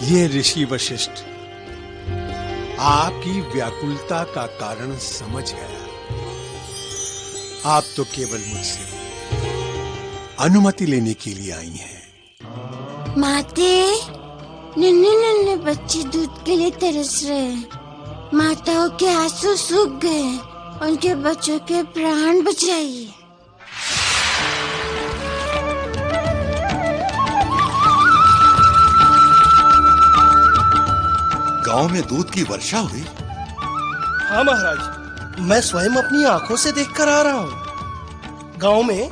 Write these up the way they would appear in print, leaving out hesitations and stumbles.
ये ऋषि वशिष्ठ आपकी व्याकुलता का कारण समझ गया। आप तो केवल मुझसे अनुमति लेने के लिए आई हैं। माते, नन्हे नन्हे बच्चे दूध के लिए तरस रहे हैं। माताओं के आंसू सूख गए, उनके बच्चों के प्राण बचाइए। गांव में दूध की वर्षा हुई? हाँ महाराज, मैं स्वयं अपनी आंखों से देखकर आ रहा हूँ। गांव में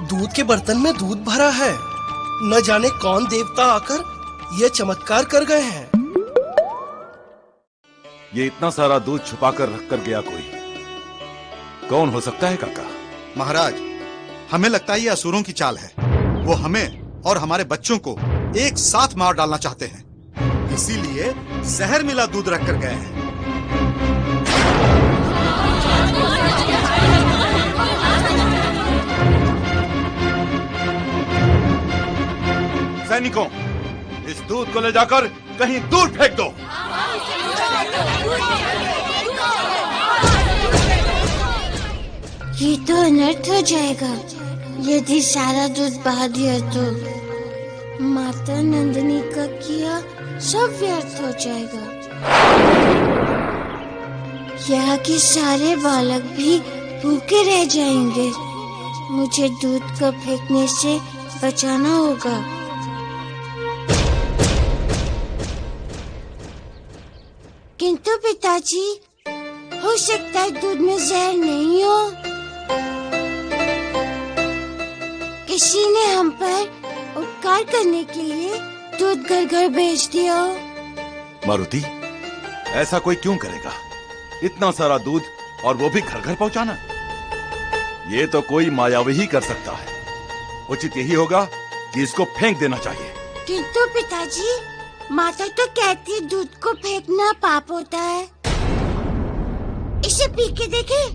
दूध के बर्तन में दूध भरा है। न जाने कौन देवता आकर ये चमत्कार कर गए हैं। ये इतना सारा दूध छुपा कर रख कर गया कोई कौन हो सकता है काका? महाराज, हमें लगता है ये असुरों की चाल है। वो हमें और हमारे बच्चों को एक साथ मार डालना चाहते हैं, इसीलिए जहर मिला दूध रख कर गए हैं। सैनिकों, इस दूध को ले जाकर कहीं दूर फेंक दो। ये तो अनर्थ हो जाएगा यदि सारा दूध बहा दिया तो। माता नंदिनी का किया सब व्यर्थ हो जाएगा। यहाँ के सारे बालक भी भूखे रह जाएंगे। मुझे दूध को फेंकने से बचाना होगा। किंतु पिताजी, हो सकता है दूध में जहर नहीं हो। किसी ने हम पर उपकार करने के लिए दूध घर घर भेज दिया हो। मारुति, ऐसा कोई क्यों करेगा? इतना सारा दूध और वो भी घर घर पहुंचाना? ये तो कोई मायावी ही कर सकता है। उचित यही होगा कि इसको फेंक देना चाहिए। किंतु पिताजी, माता तो कहती है दूध को फेंकना पाप होता है। इसे पी के देखे।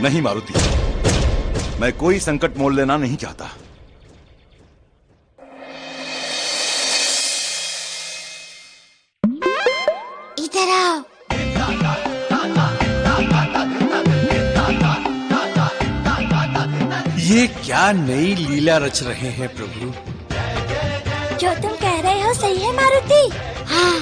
नहीं मारुति, मैं कोई संकट मोल लेना नहीं चाहता। इधर आओ। ये क्या नई लीला रच रहे हैं प्रभु? जो तुम कह रहे हो सही है मारुति। हाँ।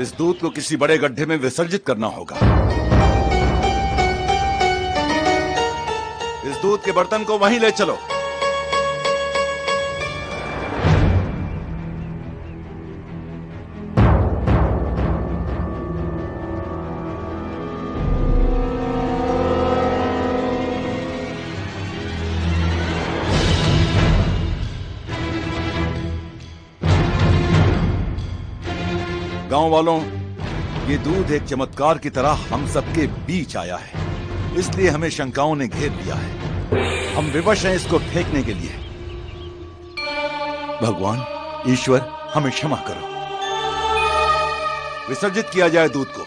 इस दूध को किसी बड़े गड्ढे में विसर्जित करना होगा। इस दूध के बर्तन को वहीं ले चलो। गांव वालों, ये दूध एक चमत्कार की तरह हम सबके बीच आया है, इसलिए हमें शंकाओं ने घेर लिया है। हम विवश हैं इसको फेंकने के लिए। भगवान, ईश्वर, हमें क्षमा करो। विसर्जित किया जाए दूध को।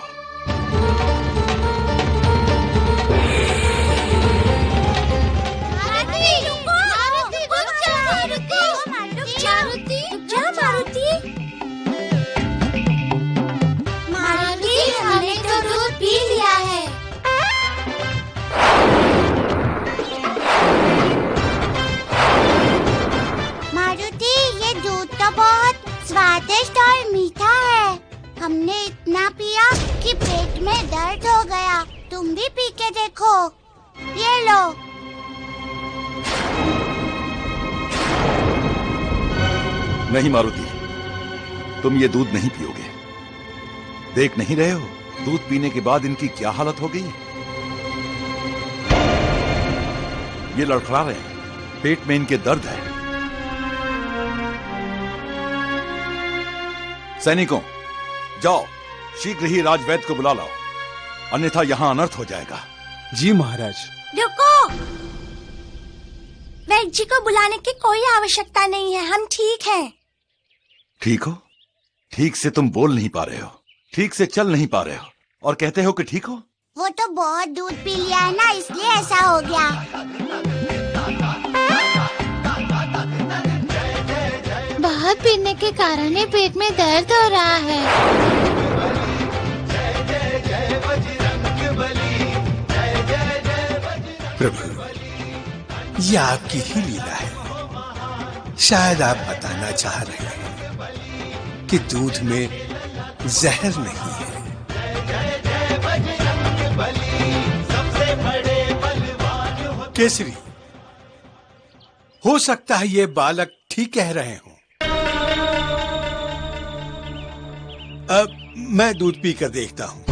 स्वादिष्ट और मीठा है। हमने इतना पिया कि पेट में दर्द हो गया। तुम भी पी के देखो। ये लो। नहीं मारुति, तुम ये दूध नहीं पियोगे। देख नहीं रहे हो दूध पीने के बाद इनकी क्या हालत हो गई है? ये लड़खड़ा रहे हैं, पेट में इनके दर्द है। सैनिकों, जाओ शीघ्र ही राजवैद्य को बुला लाओ, अन्यथा यहां अनर्थ हो जाएगा। जी महाराज। रुको, वैद्य जी को बुलाने की कोई आवश्यकता नहीं है, हम ठीक हैं। ठीक हो? ठीक से तुम बोल नहीं पा रहे हो, ठीक से चल नहीं पा रहे हो, और कहते हो कि ठीक हो? वो तो बहुत दूध पी लिया है ना, इसलिए ऐसा हो गया। बहुत पीने के कारण ही पेट में दर्द हो रहा है। प्रभु, ये आपकी ही लीला है। शायद आप बताना चाह रहे हैं कि दूध में जहर नहीं है। केसरी, हो सकता है ये बालक ठीक कह रहे हों। अब मैं दूध पीकर देखता हूं।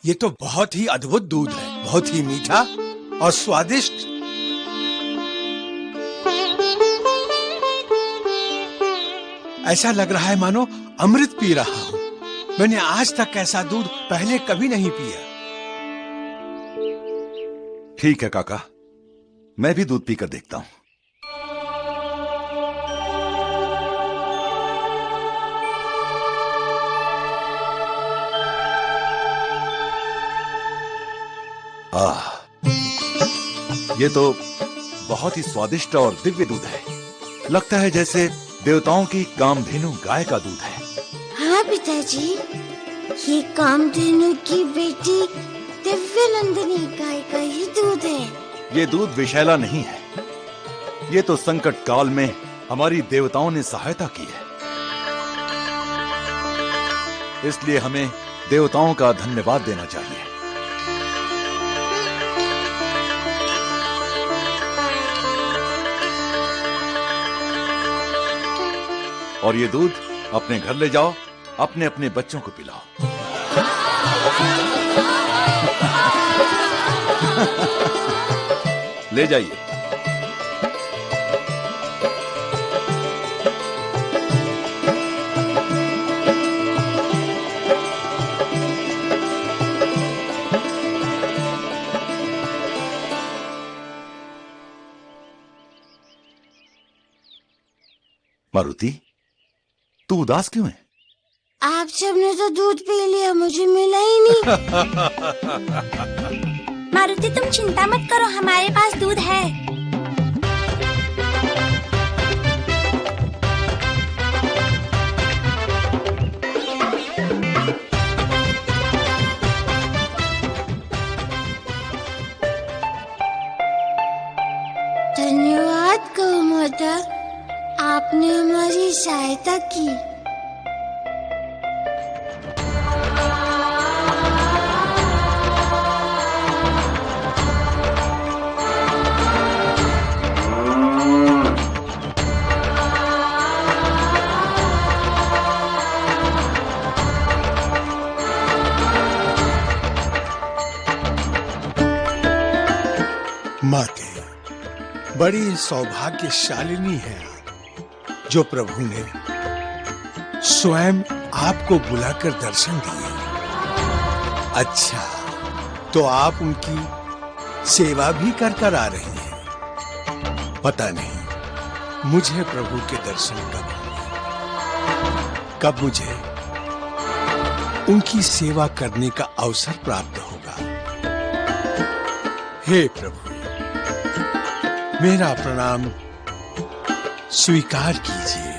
ये तो बहुत ही अद्भुत दूध है, बहुत ही मीठा और स्वादिष्ट। ऐसा लग रहा है मानो अमृत पी रहा हूं। मैंने आज तक ऐसा दूध पहले कभी नहीं पिया। ठीक है काका, मैं भी दूध पीकर देखता हूं। ये तो बहुत ही स्वादिष्ट और दिव्य दूध है। लगता है जैसे देवताओं की कामधेनु गाय का दूध है। हाँ पिताजी, ये कामधेनु की बेटी दिव्य नंदिनी गाय का ही दूध है। ये दूध विषैला नहीं है। ये तो संकट काल में हमारी देवताओं ने सहायता की है, इसलिए हमें देवताओं का धन्यवाद देना चाहिए। और ये दूध अपने घर ले जाओ, अपने अपने बच्चों को पिलाओ। ले जाइए। मारुति, तू उदास क्यों है? आप सबने तो दूध पी लिया, मुझे मिला ही नहीं। मारुति, तुम चिंता मत करो, हमारे पास दूध है। धन्यवाद गौ माता, आपने हमारी सहायता की। माते, बड़ी सौभाग्यशालिनी है आप, जो प्रभु ने स्वयं आपको बुलाकर दर्शन दिए। अच्छा, तो आप उनकी सेवा भी कर आ रही हैं। पता नहीं मुझे प्रभु के दर्शन कब होंगे, कब मुझे उनकी सेवा करने का अवसर प्राप्त होगा। हे प्रभु, मेरा प्रणाम स्वीकार कीजिए।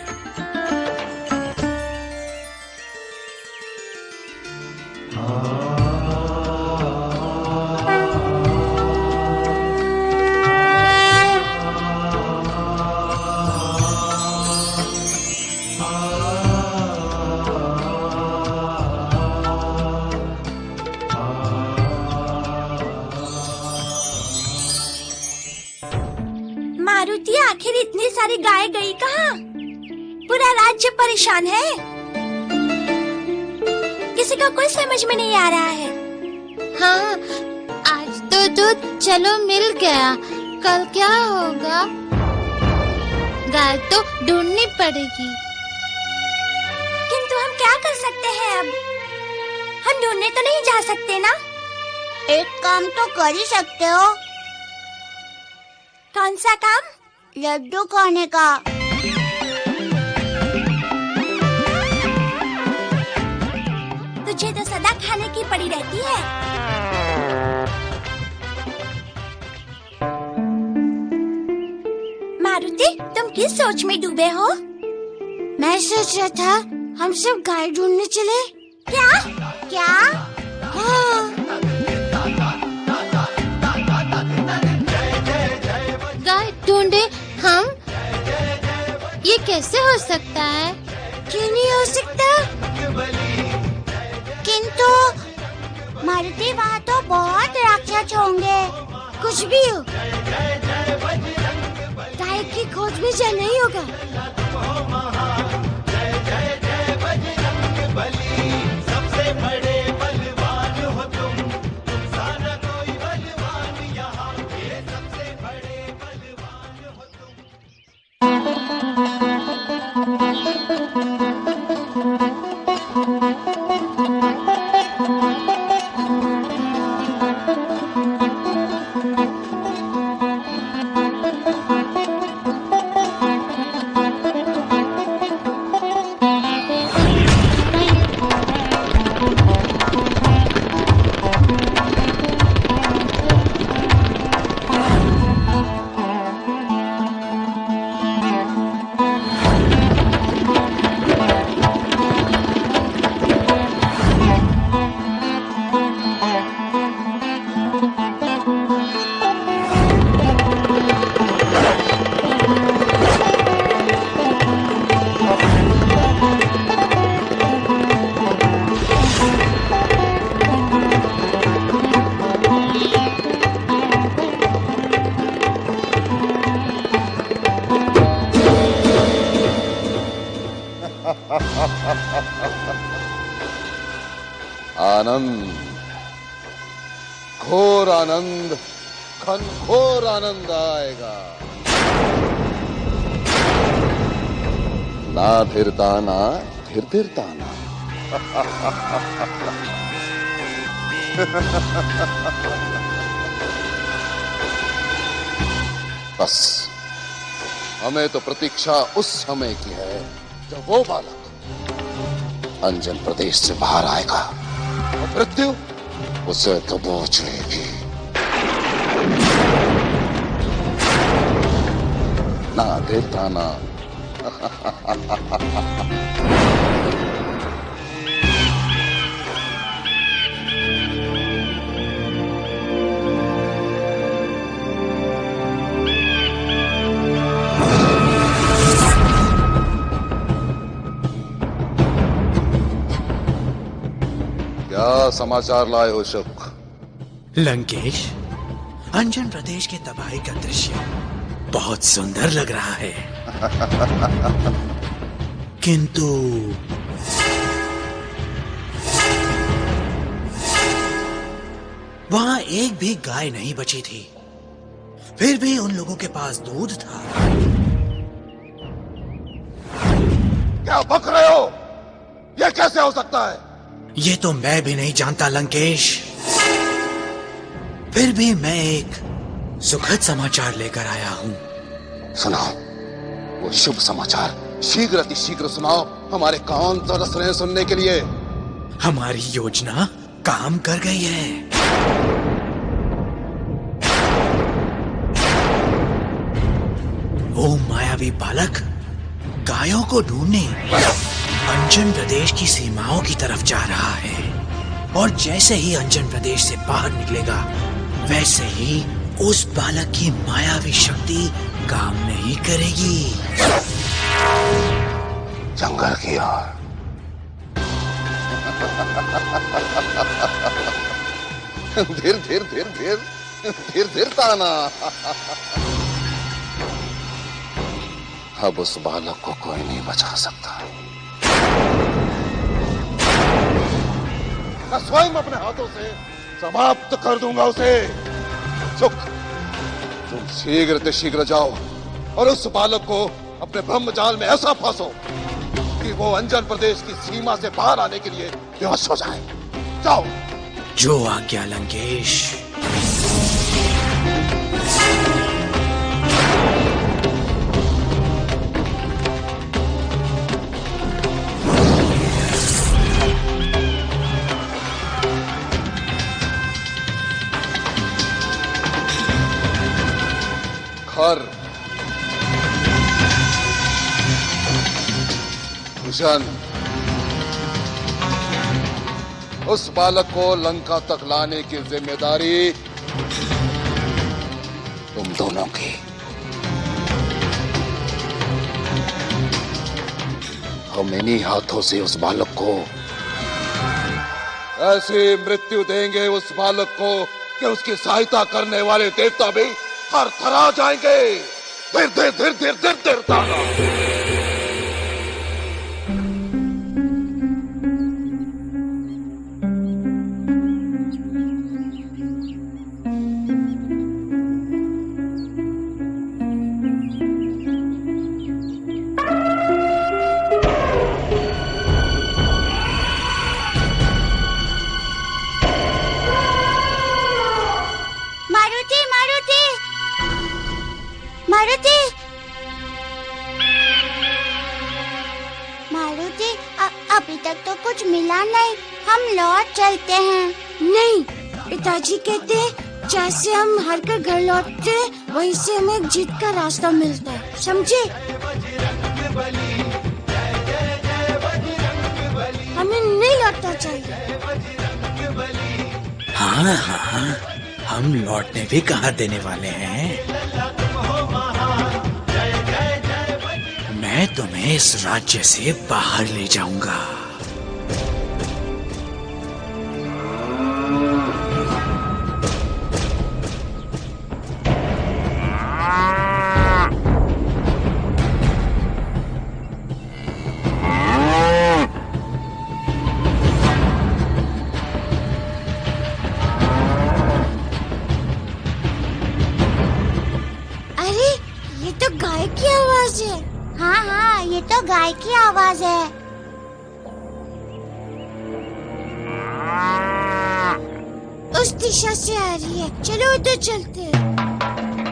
मारुति, आखिर इतनी सारी गाय गई कहाँ? पूरा राज्य परेशान है। किसी को कुछ समझ में नहीं आ रहा है। हाँ, आज तो दूध चलो मिल गया, कल क्या होगा? गाय तो ढूंढनी पड़ेगी। किंतु हम क्या कर सकते हैं अब? हम ढूंढने तो नहीं जा सकते ना? एक काम तो कर ही सकते हो। कौन सा काम? लड्डू खाने का। तुझे तो सदा खाने की पड़ी रहती है। मारुति, तुम किस सोच में डूबे हो? मैं सोच रहा था हम सब गाय ढूंढने चले। क्या? क्या? हाँ। गाय ढूंढे हम? ये कैसे हो सकता है? क्यों नहीं हो सकता? किंतु मारुति, वहाँ तो बहुत राक्षस होंगे। कुछ भी हो, गाय की खोज में जाना ही होगा। आनंद, घोर आनंद, घनघोर आनंद आएगा। ना धीर ताना, धीर धीर ताना। बस हमें तो प्रतीक्षा उस समय की है जब वो बालक अंजन प्रदेश से बाहर आएगा और मृत्यु उसे दबोच लेगी। ना देता ना। क्या समाचार लाए हो शुक? लंकेश, अंजन प्रदेश के तबाही का दृश्य बहुत सुंदर लग रहा है। किंतु वहां एक भी गाय नहीं बची थी। फिर भी उन लोगों के पास दूध था। क्या बक रहे हो? यह कैसे हो सकता है? ये तो मैं भी नहीं जानता लंकेश। फिर भी मैं एक सुखद समाचार लेकर आया हूँ। सुनाओ वो शुभ समाचार, शीघ्र अति शीघ्र सुनाओ। हमारे कान तरस रहे हैं सुनने के लिए। हमारी योजना काम कर गई है। वो मायावी बालक गायों को ढूंढने अंजन प्रदेश की सीमाओं की तरफ जा रहा है। और जैसे ही अंजन प्रदेश से बाहर निकलेगा, वैसे ही उस बालक की मायावी शक्ति काम नहीं करेगी। जंगल की ओर। धीर धीर धीर धीर धीर धीर ताना। अब उस बालक को कोई नहीं बचा सकता। मैं स्वयं अपने हाथों से समाप्त कर दूंगा उसे। सुख, तुम शीघ्र जाओ और उस बालक को अपने ब्रह्मजाल में ऐसा फंसो कि वो अंजन प्रदेश की सीमा से बाहर आने के लिए विवश हो जाए। जाओ। जो आज्ञा लंकेश। खर, भूषण, उस बालक को लंका तक लाने की जिम्मेदारी तुम दोनों की। हम इन्हीं हाथों से उस बालक को ऐसी मृत्यु देंगे उस बालक को कि उसकी सहायता करने वाले देवता भी थरथरा जाएंगे। धीर ताना। मारुति, अभी तक तो कुछ मिला नहीं, हम लौट चलते हैं। नहीं, पिताजी कहते हैं जहाँ से हम हार कर घर लौटते हैं वहीं से हमें एक जीत का रास्ता मिलता है, समझे? हमें नहीं लौटना चाहिए। हाँ हाँ, हम लौटने भी कहाँ देने वाले हैं। मैं तुम्हें इस राज्य से बाहर ले जाऊंगा। अरे, ये तो गाय की आवाज है। हाँ हाँ, ये तो गाय की आवाज है। उस दिशा से आ रही है, चलो उधर चलते हैं।